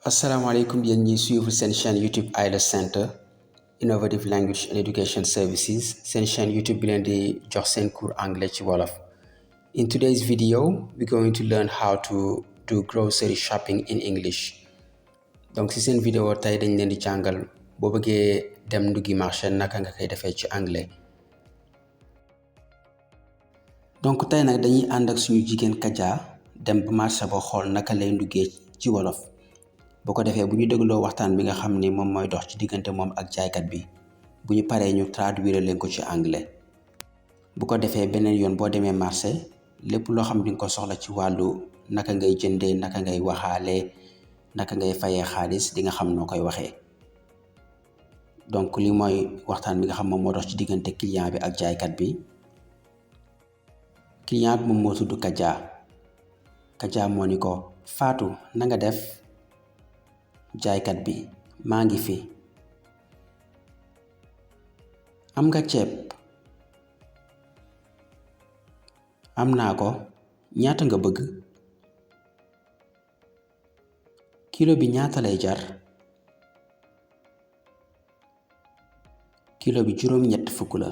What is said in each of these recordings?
asalaamaaleykum yéen ñiy suivre seen chaîne YouTube ILES Center Innovative Language and Education Services seen chaîne YouTube bi leen di jox seen cours anglais ci Wolof. In today's video we're going to learn how to do grocery shopping in English. Donc ci seen vidéo tey dañ leen di jàngal boo bëggee dem nduggi marché naka nga koy defee ci anglais. Donc tey nag dañuy ànd ak suñu jigéen Kaja dem ba marché ba xool naka lay nduggee ci Wolof. boo ko defee bu ñu dégloo waxtaan bi nga xam ni moom mooy dox ci diggante moom ak jaaykat bi bu ñu paree ñu traduire leen ko ci anglais. bu ko defee beneen yoon boo demee marché lépp loo xam di nga ko soxla ci wàllu naka ngay jëndee naka ngay waxaale naka ngay fayee xaalis di nga xam noo koy waxee. donc li mooy waxtaan bi nga xam moom moo dox ci diggante client bi ak jaaykat bi. client bi moom moo tudd Kaja. Kaja moo ni ko Fatou na nga def. jaaykat bi maa ngi fi. am nga ceeb. am naa ko. ñaata nga bëgg. kilo bi ñaata lay jar. kilo bi juróom-ñett fukk la.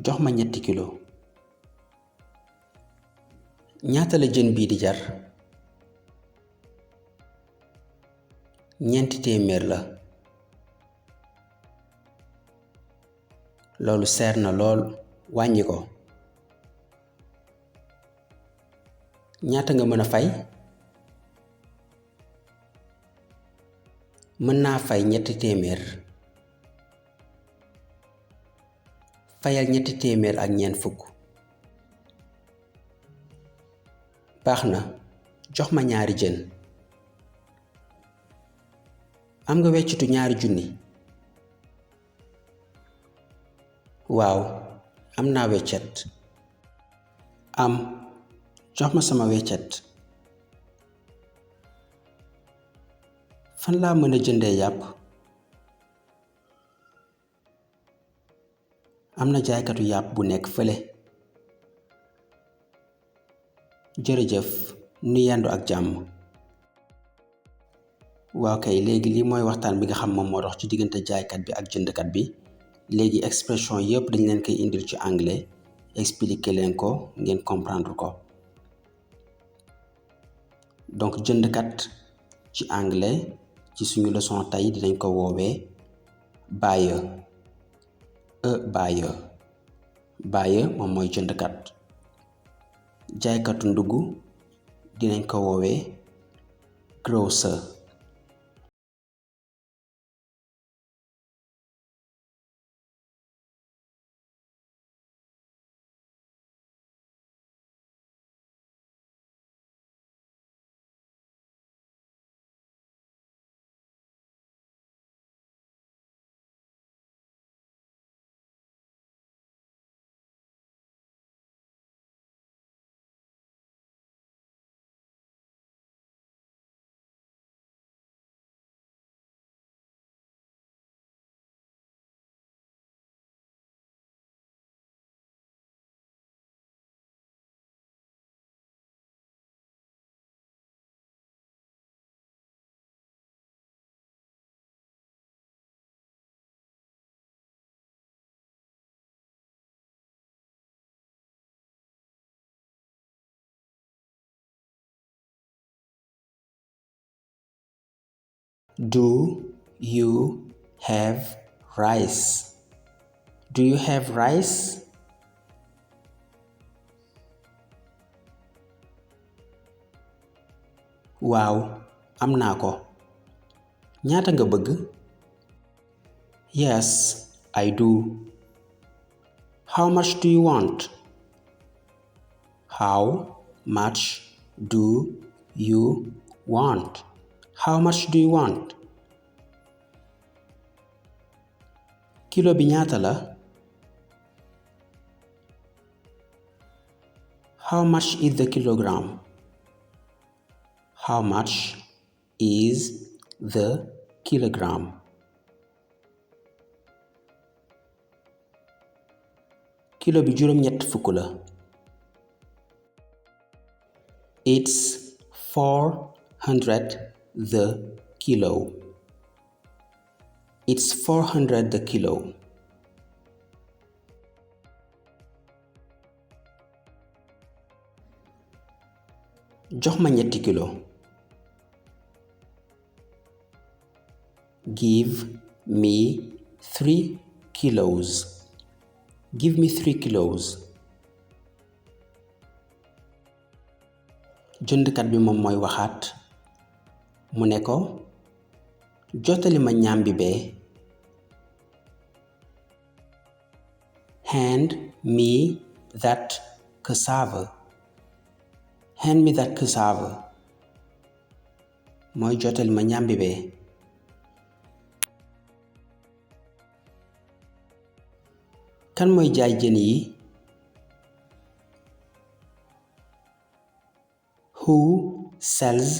jox ma ñetti kilo. ñaata la jën bii di jar. ñeenti téeméer la. loolu seer na lool wàññi ko. ñaata nga mën a fay. mën naa fay ñetti téeméer. fayal ñetti téeméer ak ñeent fukk. baax na jox ma ñaari jën. am nga weccitu ñaari junni. waaw am naa weccet. am jox ma sama weccet. fan laa mën a jëndee yàpp. am na jaaykatu yàpp bu nekk fële. jërëjëf nu yendu ak jàmm. waaw kay léegi lii mooy waxtaan bi nga xam moom moo dox ci diggante jaaykat bi ak jëndkat bi. léegi expression yëpp dañ leen koy indil ci anglais expliquer leen ko ngeen comprendre ko. donc jëndkat ci anglais ci suñu leçon tey dinañ ko woowee buyer. buyer moom mooy jëndkat. jaaykatu ndugg dinañ ko woowee grocer. Do you have rice? Do you have rice? waaw am naa ko. ñaata nga bëgg. Yes, I do. How much do you want? How much do you want? How much do you want? kilo bi ñaata la. How much is the kilogram? How much is the kilogram. Kilo bi juróom-ñett fukk la. It's 400 the kilo. It's 400 the kilo. Jox ma ñetti kilo. Give me 3 kilos. Give me 3 kilos. Jëndkat bi moom mooy waxaat mu ne ko jottali ma ñambi bee. Hand me that cassava. Hand me that cassava. mooy jottali ma ñambi bee. kan mooy jaay jën yi? Who sells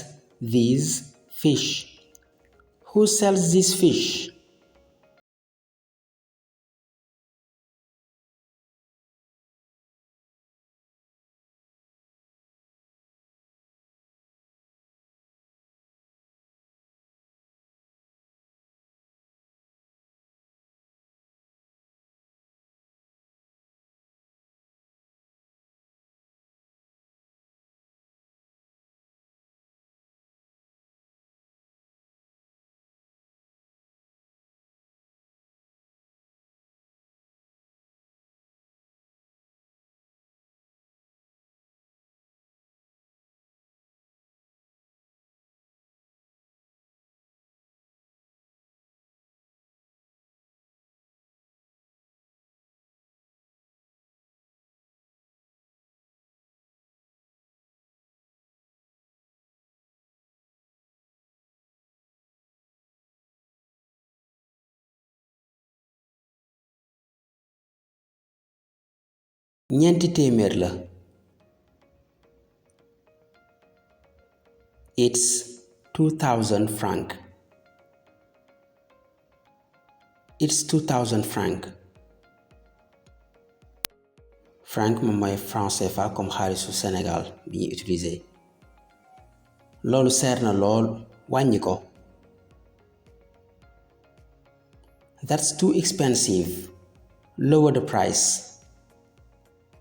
these fish? Who sells these fish? ñeenti téeméer la. It's 2000 francs. It's 2000 francs. franc moom mooy franc CFA comme xaalisu Sénégal bi ñuy utiliser. loolu seer na lool, wàññi ko. That's too expensive. Lower the price.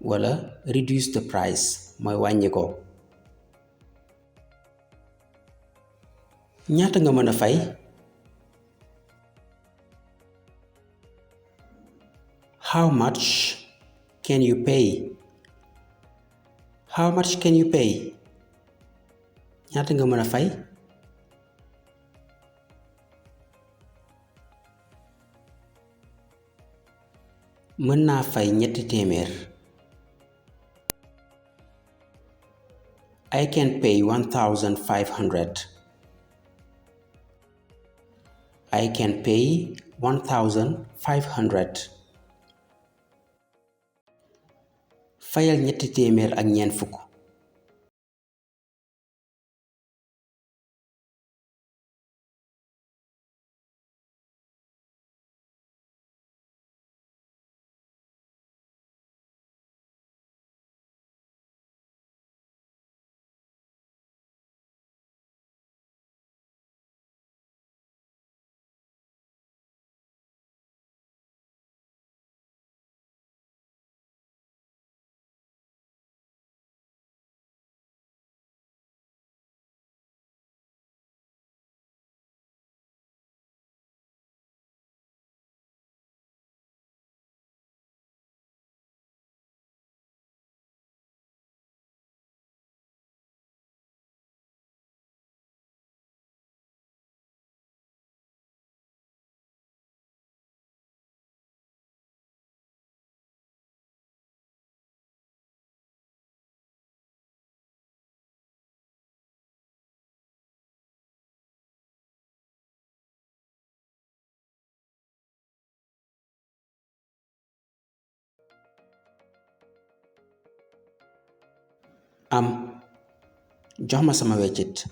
wala reduce the price mooy wàññi ko. ñaata nga mën a fay? How much can you pay? How much can you pay? ñaata nga mën a fay? mën naa fay ñetti téeméer. I can pay 1500. I can pay 1500. fayal ñetti téeméer ak ñeent fukk. Jox ma sama weccit.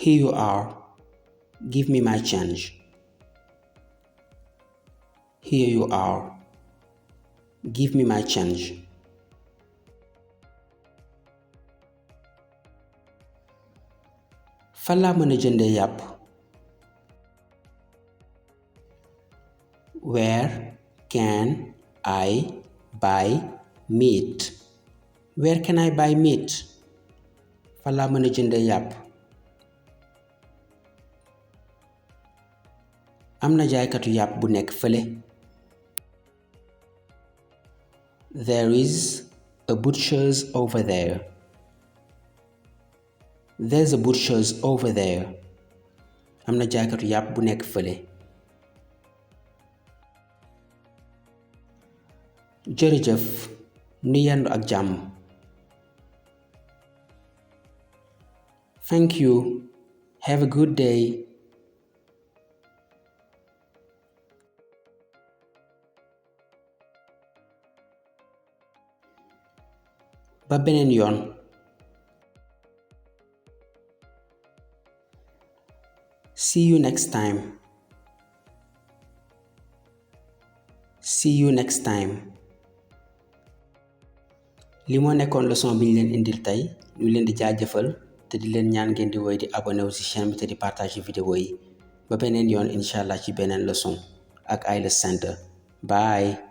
Here you are. Give me my change. Here you are. Give me my change. Fan laa mën a jëndee yàpp? Where can I buy meat? Where can I buy meat? Fan laa mën a jëndee yàpp? Am na jaaykatu yàpp bu nekk fële. There is a butcher's over there. There's a butcher's over there. Am na jaaykatu yàpp bu nekk fële. Jërëjëf, nu yendu ak jàmm. Thank you. Have a good day. Ba beneen yoon. See you next time. See you next time. li moo nekkoon leçon bi ñu leen indil tey ñu leen di jaajëfal te di leen ñaan ngeen di woy di abonné wu ci chaîne bi te di partager vidéo yi ba beneen yoon incha allah ci beneen leçon ak ILES Center. Bye.